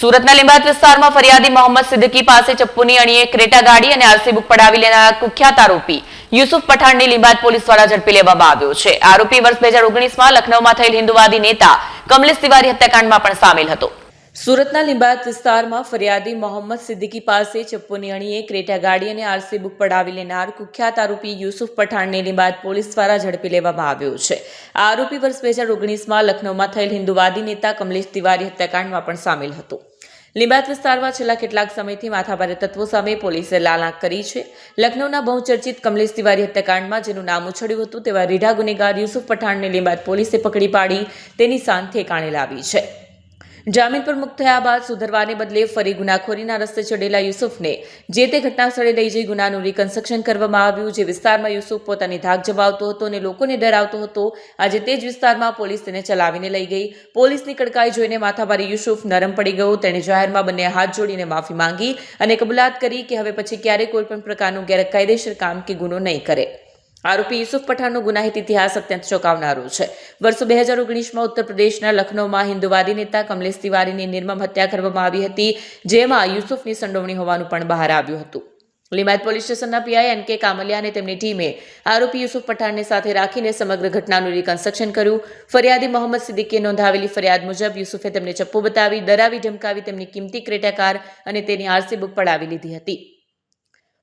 સુરતના લીંબાયત વિસ્તારમાં ફરિયાદી મોહમ્મદ સિદ્દીકી પાસે ચપ્પુની અણીએ ક્રેટા ગાડી અને આરસી બુક પડાવી લેનારા કુખ્યાત આરોપી યુસુફ પઠાણને લીંબાયત પોલીસ દ્વારા ઝડપી લેવામાં આવ્યો છે। આરોપી વર્ષ 2019માં લખનૌમાં થયેલ હિન્દુવાદી નેતા કમલેશ તિવારી હત્યાકાંડમાં પણ સામેલ હતો। સુરતના લીંબાયત વિસ્તારમાં ફરિયાદી મોહમ્મદ સિદ્દીકી પાસે ચપ્પુની અણીએ ક્રેટા ગાડી અને આરસી બુક પડાવી લેનાર કુખ્યાત આરોપી યુસુફ પઠાણને લીંબાયત પોલીસ દ્વારા ઝડપી લેવામાં આવ્યો છે। આ આરોપી વર્ષ 2019માં લખનૌમાં થયેલ હિન્દુવાદી નેતા કમલેશ તિવારી હત્યાકાંડમાં પણ સામેલ હતો। લીંબાયત વિસ્તારમાં છેલ્લા કેટલાક સમયથી માથાભારે તત્વો સામે પોલીસે લાલાંક કરી છે। લખનૌના બહુચર્ચિત કમલેશ તિવારી હત્યાકાંડમાં જેનું નામ ઉછળ્યું હતું તેવા રીઢા ગુનેગાર યુસુફ પઠાણને લીંબાયત પોલીસે પકડી પાડી તેની શાન ઠેકાણે લાવી છે। જામીન પર મુક્ત થયા બાદ સુધરવાને બદલે ફરી ગુનાખોરીના રસ્તે ચડેલા યુસુફને જે તે ઘટના સ્થળે લઈ જઈ ગુનાનું રિકન્સ્ટ્રક્શન કરવામાં આવ્યું। જે વિસ્તારમાં યુસુફ પોતાની ધાક જમાવતો હતો અને લોકોને ડરાવતો હતો, આજે તે જ વિસ્તારમાં પોલીસ તેને ચલાવીને લઈ ગઈ। પોલીસની કડકાઈ જોઈને માથાભારે યુસુફ નરમ પડી ગયો। તેણે જાહેરમાં બંને હાથ જોડીને માફી માંગી અને કબૂલાત કરી કે હવે પછી ક્યારેય કોઈ પણ પ્રકારનું ગેરકાયદેસર કામ કે ગુનો નહીં કરે। આરોપી યુસુફ પઠાણનો ગુનાહિત ઇતિહાસ અત્યંત ચોંકાવનારો છે। વર્ષો 2019માં ઉત્તર પ્રદેશના લખનૌમાં હિન્દુવાદી નેતા કમલેશ તિવારીની નિર્મમ હત્યા કરવામાં આવી હતી, જેમાં યુસુફની સંડોવણી હોવાનું પણ બહાર આવ્યું હતું। લીંબાયત પોલીસ સ્ટેશનના પીઆઈ એન.કે. કામલિયા અને તેમની ટીમે આરોપી યુસુફ પઠાણને સાથે રાખીને સમગ્ર ઘટનાનું રિકન્સ્ટ્રક્શન કર્યું। ફરિયાદી મોહમ્મદ સિદ્દીકીએ નોંધાવેલી ફરિયાદ મુજબ યુસુફે તેમને ચપ્પુ બતાવી, ડરાવી, ધમકાવી તેમની કિંમતી ક્રેટા કાર અને તેની આરસી બુક પડાવી લીધી હતી।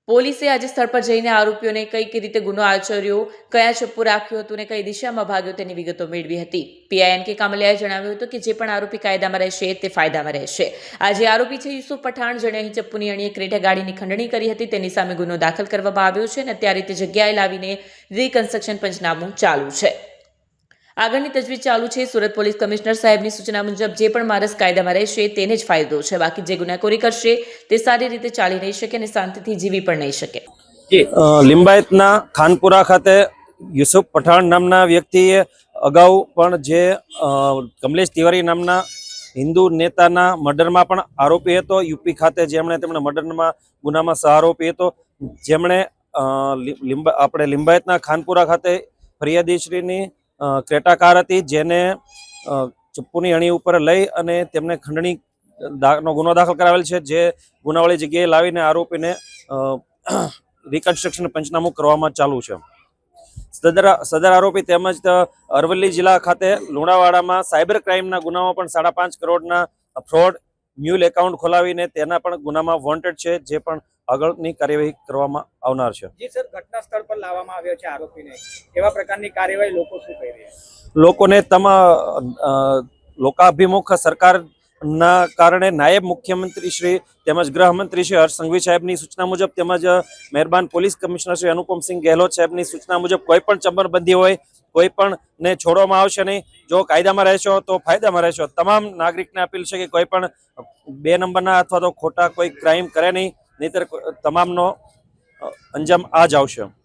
પોલીસે આજે સ્થળ પર જઈને આરોપીઓને કઈ રીતે ગુનો આચર્યો, કયા ચપ્પુ રાખ્યું હતું અને કઈ દિશામાં ભાગ્યો તેની વિગતો મેળવી હતી। પીઆઈ એન.કે. કામલિયાએ જણાવ્યું હતું કે જે પણ આરોપી કાયદામાં રહેશે તે ફાયદામાં રહેશે। આજે આરોપી છે યુસુફ પઠાણ, જેણે અહીં ચપ્પુની અણીએ ક્રેટા ગાડીની ખંડણી કરી હતી, તેની સામે ગુનો દાખલ કરવામાં આવ્યો છે અને અત્યારે તે જગ્યાએ લાવીને રિકન્સ્ટ્રક્શન પંચનામું ચાલુ છે। આગળની તજવીજ ચાલુ છે। સુરત પોલીસ કમિશનર સાહેબની સૂચના મુજબ જે પણ માણસ કાયદામાં રહેશે તેને જ ફાયદો છે, બાકી જે ગુનાખોરી કરશે તે સારી રીતે ચાલી નહીં શકે અને શાંતિથી જીવી પણ નહીં શકે। લીંબાયતના ખાનપુરા ખાતે યુસુફ પઠાણ નામના વ્યક્તિએ અગાઉ પણ જે કમલેશ તિવારી નામના હિન્દુ નેતાના મર્ડરમાં પણ આરોપી હતો। યુપી ખાતે જેમણે તેમણે મર્ડરમાં ગુનામાં સહારોપી હતો, જેમણે આપણે લીંબાયતના ખાનપુરા ખાતે ફરિયાદીશ્રીની ક્રેટા કાર હતી, જેને ચપ્પુની અણી ઉપર લઈ અને તેમને ખંડણી નો ગુનો દાખલ કરાવેલ છે। જે ગુનાવાળી જગ્યાએ લાવીને આરોપીને રિકન્સ્ટ્રક્શન પંચનામું કરવામાં ચાલુ છે। સદર આરોપી તેમજ અરવલ્લી જિલ્લા ખાતે લુણાવાડામાં સાયબર ક્રાઇમના ગુનામાં પણ 5.5 કરોડના ફ્રોડ મ્યુલ એકાઉન્ટ ખોલાવીને તેના પણ ગુનામાં વોન્ટેડ છે, જે પણ આગળની કાર્યવાહી કરવામાં આવનાર છે। જી સર, ઘટના સ્થળ પર લાવવામાં આવ્યો છે આરોપીને, એવા પ્રકારની કાર્યવાહી લોકો શું કરી રહ્યા છે? લોકોને લોકાભિમુખ સરકારના કારણે નાયબ મુખ્યમંત્રી શ્રી તેમજ ગૃહમંત્રી શ્રી હર્ષ સંઘવી સાહેબની સૂચના મુજબ તેમજ મહેરબાન પોલીસ કમિશનર શ્રી અનુપમસિંહ ગેહલોત સાહેબની સૂચના મુજબ કોઈ પણ ચમરબંધી હોય, કોઈ પણ ને છોડવામાં આવશે નહીં। જો કાયદામાં રહેશો તો ફાયદામાં રહેશો। તમામ નાગરિકને અપીલ છે કે કોઈ પણ 2 નંબરના અથવા તો ખોટા કોઈ ક્રાઇમ કરે નહીં, નહીંતર તમામનો અંજામ આ જ આવશે।